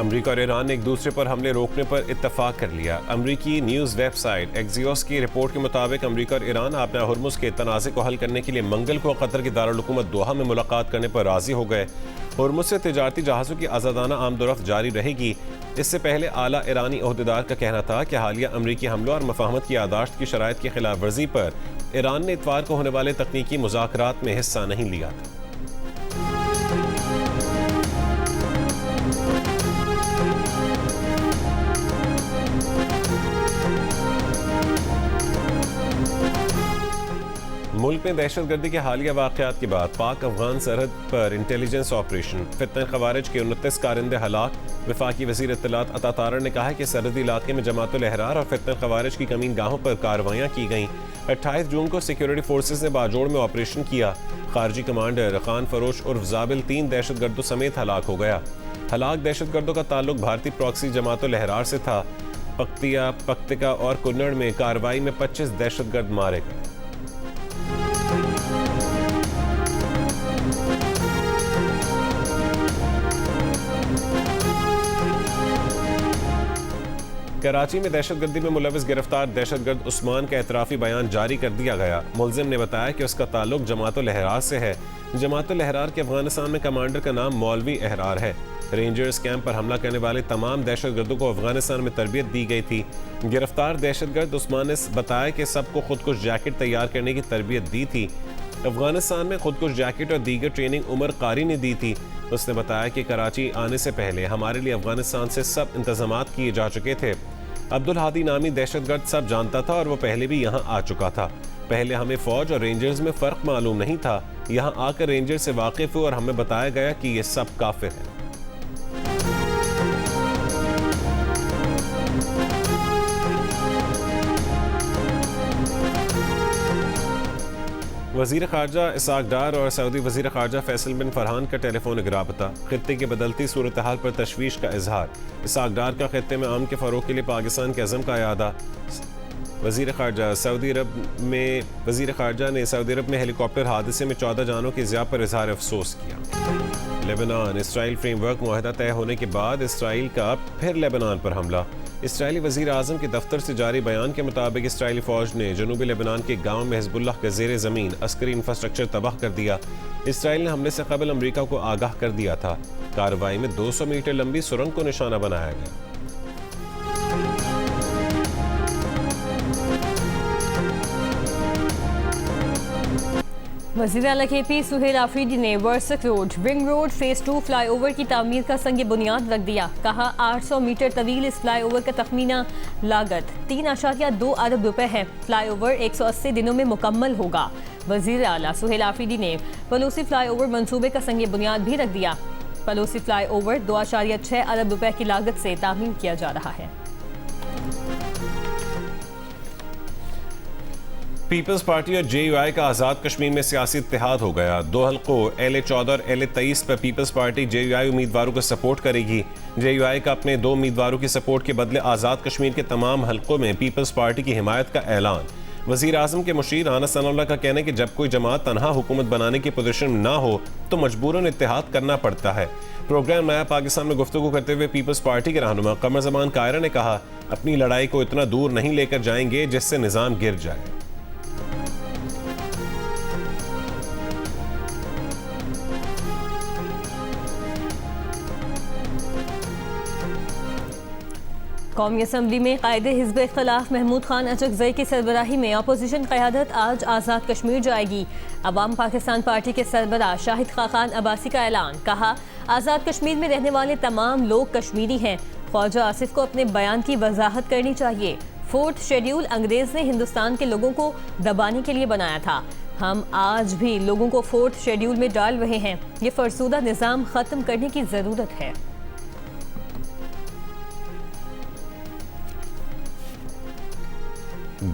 अमरीका और ईरान ने एक दूसरे पर हमले रोकने पर इत्तफाक कर लिया। अमरीकी न्यूज़ वेबसाइट एक्सियोस की रिपोर्ट के मुताबिक अमरीका और ईरान आपने हुर्मुज़ के तनाज़े को हल करने के लिए मंगल को कतर की दारुल हुकूमत दोहा में मुलाकात करने पर राजी हो गए। हुर्मुज़ से तिजारती जहाज़ों की आज़ादाना आमदोरफ्त जारी रहेगी। इससे पहले आला ईरानी ओहदेदार का कहना था कि हालिया अमरीकी हमलों और मफाहमत की यादाश्त की शराइत की खिलाफ वर्जी पर ईरान ने इतवार को होने वाले तकनीकी मुज़ाकरात में हिस्सा नहीं लिया था। मुल्क में दहशतगर्दी के हालिया वाक़यात के बाद पाक अफगान सरहद पर इंटेलिजेंस ऑपरेशन, फितन ख़वारिज के 29 कारिंदे हलाक। वफाकी वज़ीर इत्तलात अता तारड़ ने कहा है कि सरहदी इलाके में जमातुल अहरार और फितन ख़वारिज की कमीन गाहों पर कार्रवाइयाँ की गईं। 28 जून को सिक्योरिटी फोर्सेज ने बाजोड़ में ऑपरेशन किया। खारजी कमांडर खान फरोश उर्फ जाबिल 3 दहशतगर्दों समेत हलाक हो गया। हलाक दहशतगर्दों का ताल्लुक भारतीय प्रॉक्सी जमातुल अहरार से था। पख्तिका और कुन्नड़ में कार्रवाई में 25 दहशतगर्द मारे गए। कराची में दहशतगर्दी में मुलविस गिरफ्तार दहशतगर्द उस्मान का एतराफ़ी बयान जारी कर दिया गया। मुलजिम ने बताया कि उसका ताल्लुक जमातुल अहरार से है। जमातुल अहरार के अफगानिस्तान में कमांडर का नाम मौलवी अहरार है। रेंजर्स कैंप पर हमला करने वाले तमाम दहशतगर्दों को अफगानिस्तान में तरबियत दी गई थी। गिरफ्तार दहशतगर्द उस्मान ने बताया कि सबको खुदकुश जैकेट तैयार करने की तरबियत दी थी। अफगानिस्तान में खुदकुश जैकेट और दीगर ट्रेनिंग उमर कारी ने दी थी। उसने बताया कि कराची आने से पहले हमारे लिए अफगानिस्तान से सब इंतजामात किए जा चुके थे। अब्दुल हादी नामी दहशतगर्द सब जानता था और वो पहले भी यहाँ आ चुका था। पहले हमें फौज और रेंजर्स में फ़र्क मालूम नहीं था। यहाँ आकर रेंजर से वाकिफ हुए और हमें बताया गया कि ये सब काफिर हैं। वज़ीर ख़ारजा इसाक डार और सऊदी वज़ीर ख़ारजा फैसल बिन फरहान का टेलीफोनिक राबता। खित्ते की बदलती सूरत हाल पर तशवीश का इजहार। इसाक डार का खित्ते में अमन के फ़रोग़ के लिए पाकिस्तान के अज़म का यादा। वज़ीर ख़ारजा ने सऊदी अरब में हेलीकॉप्टर हादसे में 14 जानों की ज़िया पर इजहार अफसोस किया। लेबनान इसराइल फ्रेमवर्क मुआहदा तय होने के बाद इसराइल का फिर लेबनान पर हमला। इसराइली वज़ीर आज़म के दफ्तर से जारी बयान के मुताबिक इसराइली फ़ौज ने जनूबी लेबनान के गाँव में हिज़्बुल्लाह के ज़ेरे ज़मीन अस्करी इंफ्रास्ट्रक्चर तबाह कर दिया। इसराइल ने हमले से कबल अमरीका को आगाह कर दिया था। कार्रवाई में 200 मीटर लंबी सुरंग को निशाना बनाया गया। वज़ीर आला KP सुहेल आफरीदी ने Warsak road, ring road phase 2 flyover की तामीर का संग बुनियाद रख दिया। कहा 800 मीटर तवील इस फ्लाईओवर का तखमीना लागत 3.2 अरब रुपए है। फ्लाईओवर 180 दिनों में मुकम्मल होगा। वज़ीर आला सुहेल आफरीदी ने पलोसी फ्लाईओवर मंसूबे का संग बुनियाद भी रख दिया। पलोसी फ्लाईओवर 2.6 अरब रुपए की लागत से तामीर किया जा रहा है। पीपल्स पार्टी और JUI का आज़ाद कश्मीर में सियासी इत्तेहाद हो गया। 2 हल्कों LA-14 और LA-23 पर पीपल्स पार्टी JUI उम्मीदवारों को सपोर्ट करेगी। JUI का अपने 2 उम्मीदवारों की सपोर्ट के बदले आज़ाद कश्मीर के तमाम हल्कों में पीपल्स पार्टी की हिमायत का ऐलान। वज़ीर आज़म के मुशीर राना सनाउल्लाह का कहना है कि जब कोई जमात तनहा हुकूमत बनाने की पोजीशन में ना हो तो मजबूरन इत्तेहाद करना पड़ता है। प्रोग्राम नया पाकिस्तान में गुफ्तगू करते हुए पीपल्स पार्टी के रहनुमा कमर ज़मान कायरा ने कहा, अपनी लड़ाई को इतना दूर नहीं लेकर जाएंगे जिससे निज़ाम गिर जाए। कौमी असम्बली में कायदे हिज़्ब इख्तिलाफ महमूद खान अचकज़ई की सरबराही में अपोजिशन क़यादत आज आज़ाद कश्मीर जाएगी। अवाम पाकिस्तान पार्टी के सरबराह शाहिद खाकान अब्बासी का ऐलान। कहा, आज़ाद कश्मीर में रहने वाले तमाम लोग कश्मीरी हैं। ख्वाजा आसिफ को अपने बयान की वजाहत करनी चाहिए। 4th शेड्यूल अंग्रेज़ ने हिंदुस्तान के लोगों को दबाने के लिए बनाया था। हम आज भी लोगों को 4th शेड्यूल में डाल रहे हैं। ये फरसूदा निज़ाम ख़त्म करने की ज़रूरत है।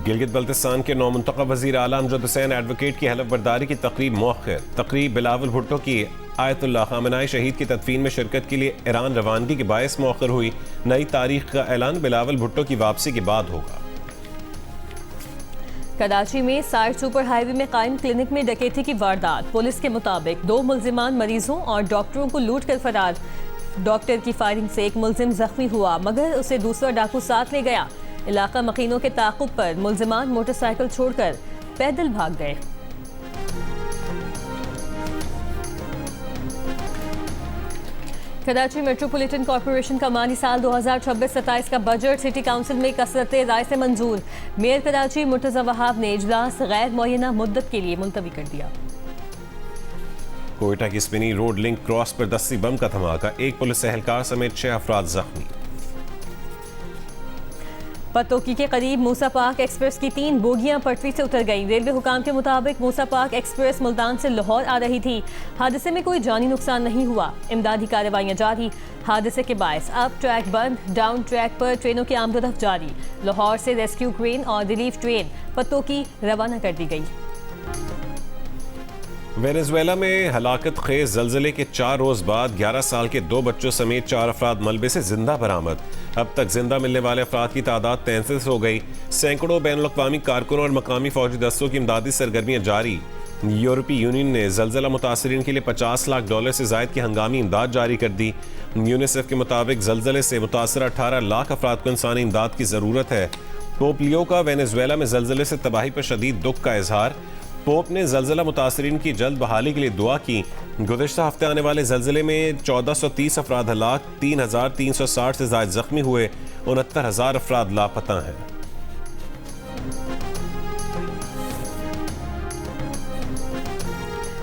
गिलगित बल्तिस्तान के नौमुंतखब वज़ीर आला अमजद हुसैन एडवोकेट की हलफ बर्दारी की तकरीब मौखर। तकरीब बिलावल भुट्टो की आयतुल्लाह खामेनाई शहीद की तदफीन में शिरकत के लिए ईरान रवानगी के बायस मौखर हुई। नई तारीख का ऐलान बिलावल भुट्टो की वापसी के बाद होगा। कराची में साइड सुपर हाईवे में कायम क्लिनिक में डकैती की वारदात। पुलिस के मुताबिक 2 मुल्जिमान मरीजों और डॉक्टरों को लूट कर फरार। डॉक्टर की फायरिंग से एक मुलजिम जख्मी हुआ मगर उसे दूसरा डाकू साथ ले गया। इलाका मकीनों के ताक़ुब पर मुलजिमान मोटरसाइकिल छोड़कर पैदल भाग गए। कराची मेट्रोपॉलिटन कॉरपोरेशन का माली साल 2026-27 का बजट सिटी काउंसिल में कसरत राय से मंजूर। मेयर कराची मुर्तज़ा वहाब ने इजलास गैर मुअय्यना मुद्दत के लिए मुलतवी कर दिया। कोयटा की स्पिनी रोड लिंक क्रॉस पर दस्ती बम का धमाका, एक पुलिस एहलकार समेत 6 अफराद जख्मी। पतोकी के करीब मूसा पाक एक्सप्रेस की 3 बोगियां पटरी से उतर गईं। रेलवे हुकाम के मुताबिक मूसा पाक एक्सप्रेस मुल्तान से लाहौर आ रही थी। हादसे में कोई जानी नुकसान नहीं हुआ। इमदादी कार्रवाइयां जारी। हादसे के बायस अप ट्रैक बंद, डाउन ट्रैक पर ट्रेनों की आमदोरफ्त जारी। लाहौर से रेस्क्यू क्रेन और रिलीफ ट्रेन पतोकी रवाना कर दी गई। वेनेजुएला में हलाकत खेज जलजले के 4 रोज बाद 11 साल के 2 बच्चों समेत 4 अफराद मलबे से जिंदा बरामद। अब तक जिंदा मिलने वाले अफराद की तादाद 33 हो गई। सैकड़ों बैनुल-अक़वामी कारकुनों और मकामी फौजी दस्तों की इमदादी सरगर्मियां जारी। यूरोपीय यूनियन ने जलजला मुतासरीन के लिए $50 लाख से जायद की हंगामी इमदाद जारी कर दी। यूनिसेफ के मुताबिक जलजले से मुतासर 18 लाख अफराद को इंसानी इमदाद की जरूरत है। पोप लियो का वेनेजुएला में जलजले से तबाही पर शदीद दुख का इजहार। पोप ने जलजला मुतासरीन की जल्द बहाली के लिए दुआ की। गुज़िश्ता हफ्ते आने वाले जलजले में 1430 अफराद हलाक, 3360 से ज़ायद जख्मी हुए, 69,000 अफराद लापता हैं।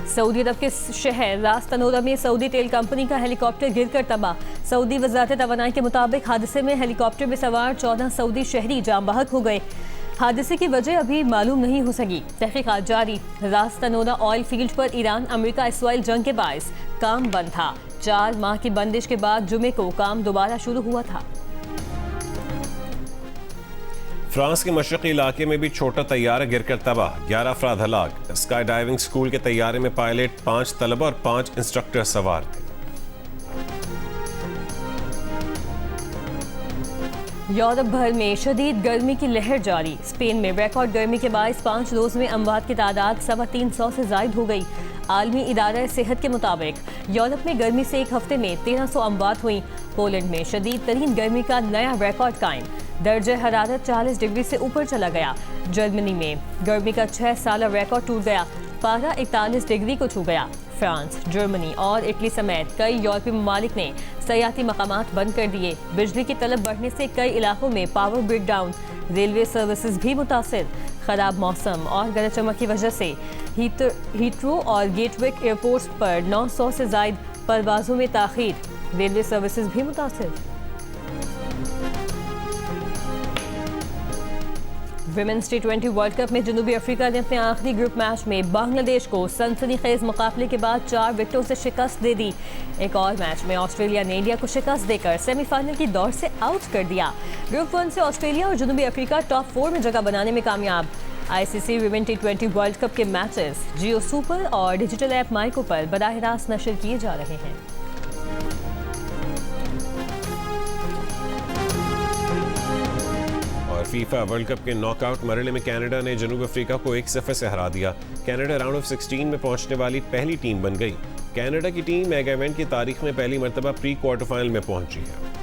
सऊदी अरब के शहर रास तनोरा में सऊदी तेल कंपनी का हेलीकॉप्टर गिरकर तबाह। सऊदी वज़ारत तवानाई के मुताबिक हादसे में हेलीकॉप्टर में सवार 14 सऊदी शहरी जाम बहक हो गए। हादसे की वजह अभी मालूम नहीं हो सकी। तहकीकात जारी। रास तनोरा ऑयल फील्ड पर ईरान अमेरिका इसराइल जंग के बायस काम बंद था। 4 माह की बंदिश के बाद जुमे को काम दोबारा शुरू हुआ था। फ्रांस के मशरक़ी इलाके में भी छोटा तैयारा गिरकर तबाह, 11 अफराद हलाक। स्काई डाइविंग स्कूल के तैयारे में पायलट, 5 तलबा और 5 इंस्ट्रक्टर सवार थे। यूरोप भर में शदीद गर्मी की लहर जारी। स्पेन में रिकॉर्ड गर्मी के बायस 5 रोज में अमवात की तादाद 350 से जायद हो गई। आलमी इदारा सेहत के मुताबिक यूरोप में गर्मी से एक हफ्ते में 1300 अमवात हुई। पोलैंड में शदीद तरीन गर्मी का नया रिकॉर्ड कायम, दर्जा हरारत 40 डिग्री से ऊपर चला गया। जर्मनी में गर्मी का 6 साला रिकॉर्ड टूट गया, पारा 41 डिग्री को छू गया। फ्रांस, जर्मनी और इटली समेत कई यूरोपीय ममालिक ने सयाती मकामात बंद कर दिए। बिजली की तलब बढ़ने से कई इलाकों में पावर ब्रेकडाउन। रेलवे सर्विसेज भी मुतासिर। खराब मौसम और गरज चमक की वजह से हीथ्रो और गेटविक एयरपोर्ट्स पर 900 से जायद परवाजों में ताखीर। रेलवे सर्विसेज भी मुतासिर। विमेंस T20 वर्ल्ड कप में जनूबी अफ्रीका ने अपने आखिरी ग्रुप मैच में बांग्लादेश को सनसनीखेज मुकाबले के बाद 4 विकेटों से शिकस्त दे दी। एक और मैच में ऑस्ट्रेलिया ने इंडिया को शिकस्त देकर सेमीफाइनल की दौड़ से आउट कर दिया। ग्रुप 1 से ऑस्ट्रेलिया और जनूबी अफ्रीका टॉप 4 में जगह बनाने में कामयाब। ICC women T20 world cup के मैचेस जियो सुपर और डिजिटल ऐप माइको पर बराह रास्त नशर किए जा रहे हैं। फीफा वर्ल्ड कप के नॉकआउट मरहले में कनाडा ने जनूब अफ्रीका को 1-0 से हरा दिया। कनाडा राउंड ऑफ 16 में पहुंचने वाली पहली टीम बन गई। कनाडा की टीम मेगा इवेंट की तारीख में पहली मरतबा प्री क्वार्टर फाइनल में पहुंची है।